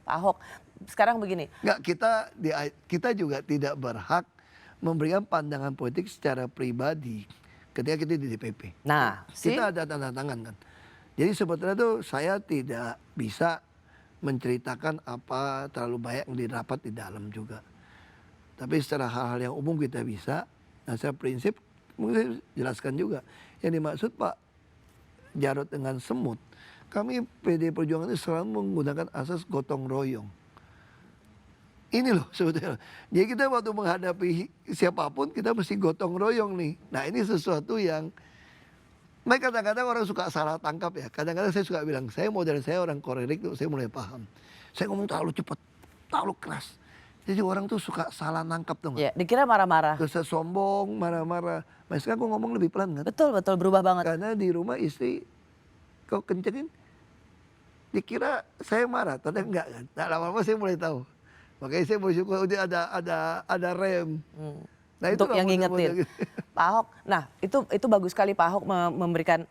Pak Ahok. Sekarang begini. Enggak, kita juga tidak berhak memberikan pandangan politik secara pribadi ketika kita di DPP. Nah, Kita ada tanda tangan kan. Jadi sebetulnya tuh saya tidak bisa menceritakan apa terlalu banyak yang didapat di dalam juga. Tapi secara hal-hal yang umum kita bisa. Nah, secara prinsip mungkin saya jelaskan juga. Yang dimaksud Pak Jarod dengan semut, kami PD Perjuangan itu selalu menggunakan asas gotong royong. Ini loh sebetulnya. Jadi kita waktu menghadapi siapapun kita mesti gotong royong nih. Nah ini sesuatu yang kadang-kadang orang suka salah tangkap ya. Kadang-kadang saya suka bilang, saya model saya orang korerik tuh saya mulai paham. Saya ngomong terlalu cepat, terlalu keras. Jadi orang tuh suka salah nangkap tuh. ya, dikira marah-marah. Terus saya sombong, marah-marah. Mas sekarang aku ngomong lebih pelan kan. Betul, betul, berubah banget. Karena di rumah istri kau kencengin, dikira saya marah, ternyata enggak kan. Nah lama-lama saya mulai tahu. Makanya saya bersyukur dia ada rem. Nah, untuk yang ngingetin Pak Ahok. Nah itu bagus sekali Pak Ahok memberikan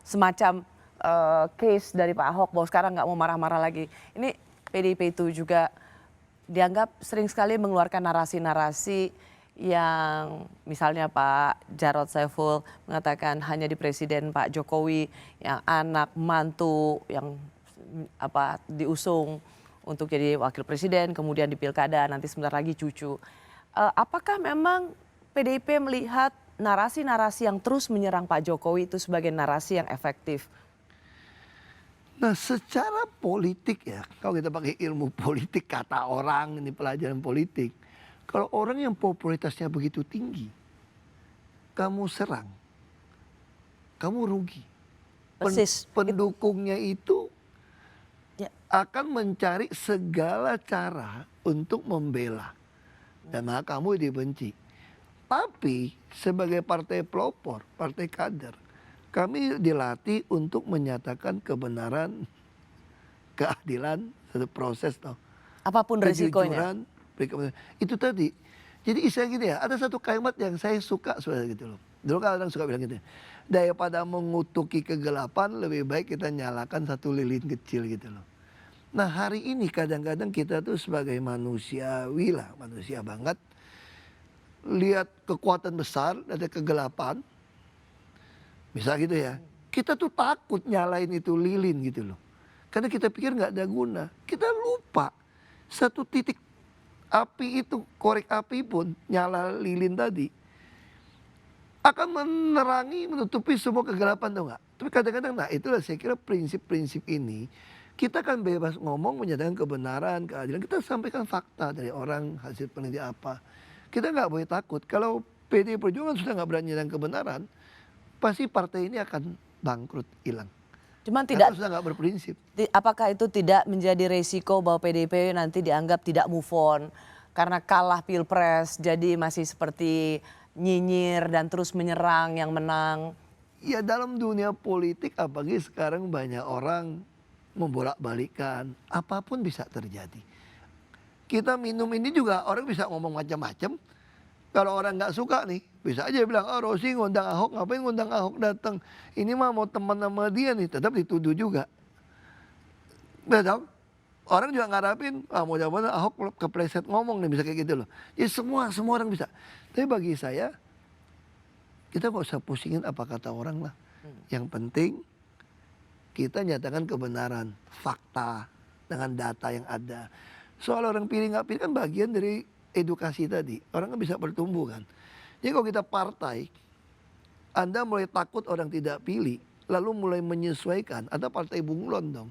semacam case dari Pak Ahok bahwa sekarang nggak mau marah-marah lagi. Ini PDIP itu juga dianggap sering sekali mengeluarkan narasi-narasi yang misalnya Pak Jarod Saiful mengatakan hanya di Presiden Pak Jokowi yang anak mantu yang diusung untuk jadi wakil presiden, kemudian di pilkada, nanti sebentar lagi cucu. Apakah memang PDIP melihat narasi-narasi yang terus menyerang Pak Jokowi itu sebagai narasi yang efektif? Nah secara politik ya, kalau kita pakai ilmu politik, kata orang, ini pelajaran politik. Kalau orang yang popularitasnya begitu tinggi, kamu serang, kamu rugi. Persis. Pendukungnya itu akan mencari segala cara untuk membela. Dan maka kamu dibenci. Tapi sebagai partai pelopor, partai kader, kami dilatih untuk menyatakan kebenaran, keadilan, satu proses toh. Apapun resikonya. Itu tadi. Jadi istilah gini ya, ada satu kalimat yang saya suka sebenarnya gitu loh. Dulu kan orang suka bilang gitu. Daripada mengutuki kegelapan, lebih baik kita nyalakan satu lilin kecil gitu loh. Nah hari ini kadang-kadang kita tuh sebagai manusiawi lah, manusia banget. Lihat kekuatan besar, ada kegelapan. Bisa gitu ya. Kita tuh takut nyalain itu lilin gitu loh. Karena kita pikir nggak ada guna. Kita lupa satu titik api itu, korek api pun nyala lilin tadi akan menerangi, menutupi semua kegelapan tuh nggak. Tapi kadang-kadang, nah itulah saya kira prinsip-prinsip ini. Kita kan bebas ngomong, menyatakan kebenaran, keadilan. Kita sampaikan fakta dari orang, hasil penelitian apa. Kita nggak boleh takut. Kalau PD Perjuangan sudah nggak berani menyatakan kebenaran, pasti partai ini akan bangkrut, hilang. Cuman tidak, sudah nggak berprinsip. Apakah itu tidak menjadi resiko bahwa PDIP nanti dianggap tidak move on karena kalah pilpres, jadi masih seperti nyinyir dan terus menyerang yang menang? Ya dalam dunia politik, apalagi sekarang banyak orang membolak-balikan, apapun bisa terjadi. Kita minum ini juga orang bisa ngomong macam-macam. Kalau orang nggak suka nih, bisa aja bilang, oh Rosi ngundang Ahok, ngapain ngundang Ahok datang? Ini mah mau teman sama dia nih, tetap dituduh juga. Betul? Orang juga ngarapin, mudah-mudahan Ahok kepleset ngomong nih, bisa kayak gitu loh. Jadi semua orang bisa. Tapi bagi saya, kita nggak usah pusingin apa kata orang lah. Yang penting kita nyatakan kebenaran, fakta dengan data yang ada. Soal orang pilih nggak pilih kan bagian dari edukasi tadi. Orang kan bisa bertumbuh kan. Jadi kalau kita partai, Anda mulai takut orang tidak pilih, lalu mulai menyesuaikan. Ada partai bunglon dong.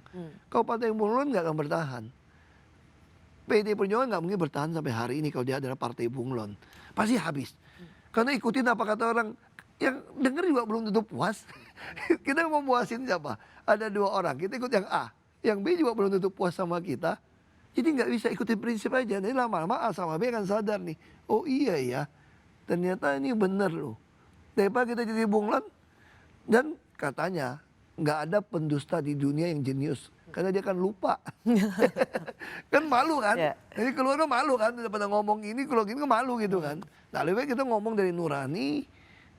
Kalau partai bunglon nggak akan bertahan. PD Perjuangan nggak mungkin bertahan sampai hari ini kalau dia adalah partai bunglon. Pasti habis. Karena ikutin apa kata orang. Yang denger juga belum tentu puas. Kita mau puasin siapa? Ada dua orang, kita ikut yang A. Yang B juga belum tentu puas sama kita. Jadi nggak bisa ikutin prinsip aja. Nanti lama-lama A sama B akan sadar nih. Oh iya ya, ternyata ini bener loh. Daripada kita jadi bunglon. Dan katanya nggak ada pendusta di dunia yang jenius. Karena dia kan lupa. Kan malu kan. Jadi keluarga malu kan. Daripada ngomong ini, kalau gini kan malu gitu kan. Nah lebih baik kita ngomong dari nurani.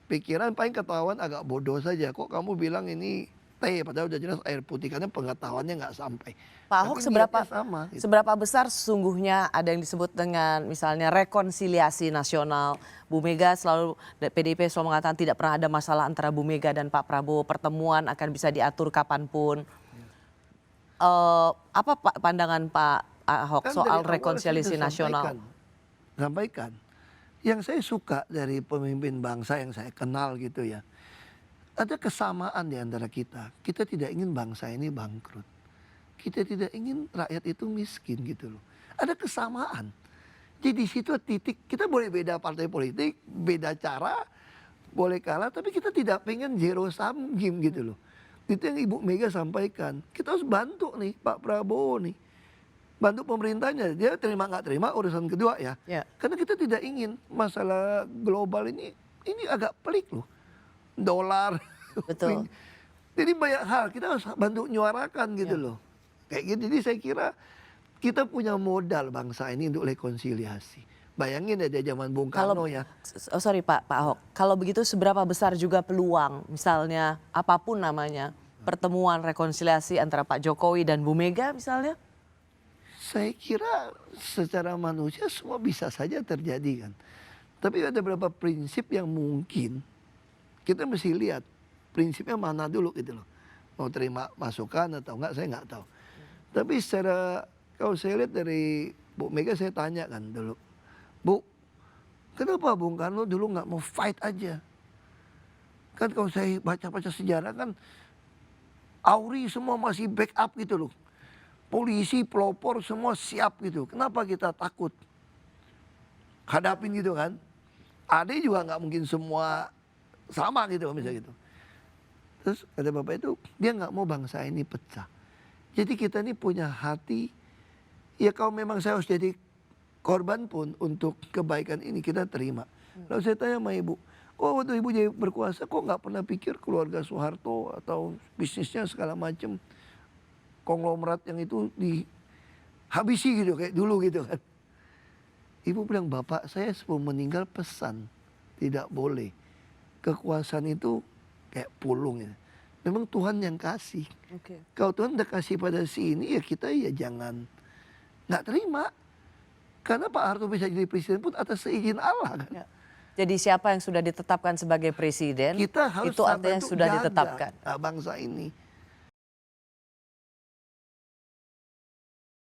Pikiran paling ketahuan agak bodoh saja. Kok kamu bilang ini teh, padahal udah jelas air putih karena pengetahuannya nggak sampai. Pak Tapi Ahok seberapa niatnya sama, gitu. seberapa besar sesungguhnya ada yang disebut dengan misalnya rekonsiliasi nasional. Bu Mega selalu PDIP selalu mengatakan tidak pernah ada masalah antara Bu Mega dan Pak Prabowo, pertemuan akan bisa diatur kapanpun. Apa pandangan Pak Ahok Kan soal dari awal rekonsiliasi saya sudah nasional? sampaikan. Yang saya suka dari pemimpin bangsa yang saya kenal gitu ya. Ada kesamaan di antara kita. Kita tidak ingin bangsa ini bangkrut. Kita tidak ingin rakyat itu miskin gitu loh. Ada kesamaan. Jadi di situ titik, kita boleh beda partai politik, beda cara, boleh kalah, tapi kita tidak pengen zero sum game gitu loh. Itu yang Ibu Mega sampaikan. Kita harus bantu nih Pak Prabowo nih. Bantu pemerintahnya, dia terima nggak terima urusan kedua ya. Ya. Karena kita tidak ingin masalah global ini agak pelik loh. Dolar. Betul. Jadi banyak hal kita harus bantu nyuarakan gitu loh. Kayak gitu. Jadi saya kira kita punya modal bangsa ini untuk rekonsiliasi. Bayangin ada zaman Bung Karno ya. Sorry Pak Ahok, kalau begitu seberapa besar juga peluang misalnya apapun namanya pertemuan rekonsiliasi antara Pak Jokowi dan Bu Mega misalnya? Saya kira secara manusia semua bisa saja terjadi kan. Tapi ada beberapa prinsip yang mungkin kita mesti lihat prinsipnya mana dulu gitu loh. Mau terima masukan atau enggak saya nggak tahu. Tapi secara kalau saya lihat dari Bu Mega saya tanya kan dulu. Bu, kenapa Bung Karno dulu nggak mau fight aja? Kan kalau saya baca-baca sejarah kan Auri semua masih backup gitu loh. Polisi, pelopor semua siap gitu. Kenapa kita takut? Hadapin gitu kan. Ade juga nggak mungkin semua sama gitu misalnya gitu. Terus kata Bapak itu dia nggak mau bangsa ini pecah. Jadi kita ini punya hati, ya kalau memang saya harus jadi korban pun untuk kebaikan ini kita terima. Lalu saya tanya sama Ibu, kok waktu Ibu jadi berkuasa kok nggak pernah pikir keluarga Soeharto atau bisnisnya segala macam konglomerat yang itu dihabisi gitu kayak dulu gitu kan. Ibu bilang, Bapak saya sebelum meninggal pesan, tidak boleh. Kekuasaan itu kayak pulung ya. Memang Tuhan yang kasih. Oke. Kalau Tuhan udah kasih pada si ini ya kita ya jangan nggak terima. Karena Pak Harto bisa jadi presiden pun atas seizin Allah kan. Ya. Jadi siapa yang sudah ditetapkan sebagai presiden Kita harus itu artinya untuk sudah jaga ditetapkan. bangsa ini.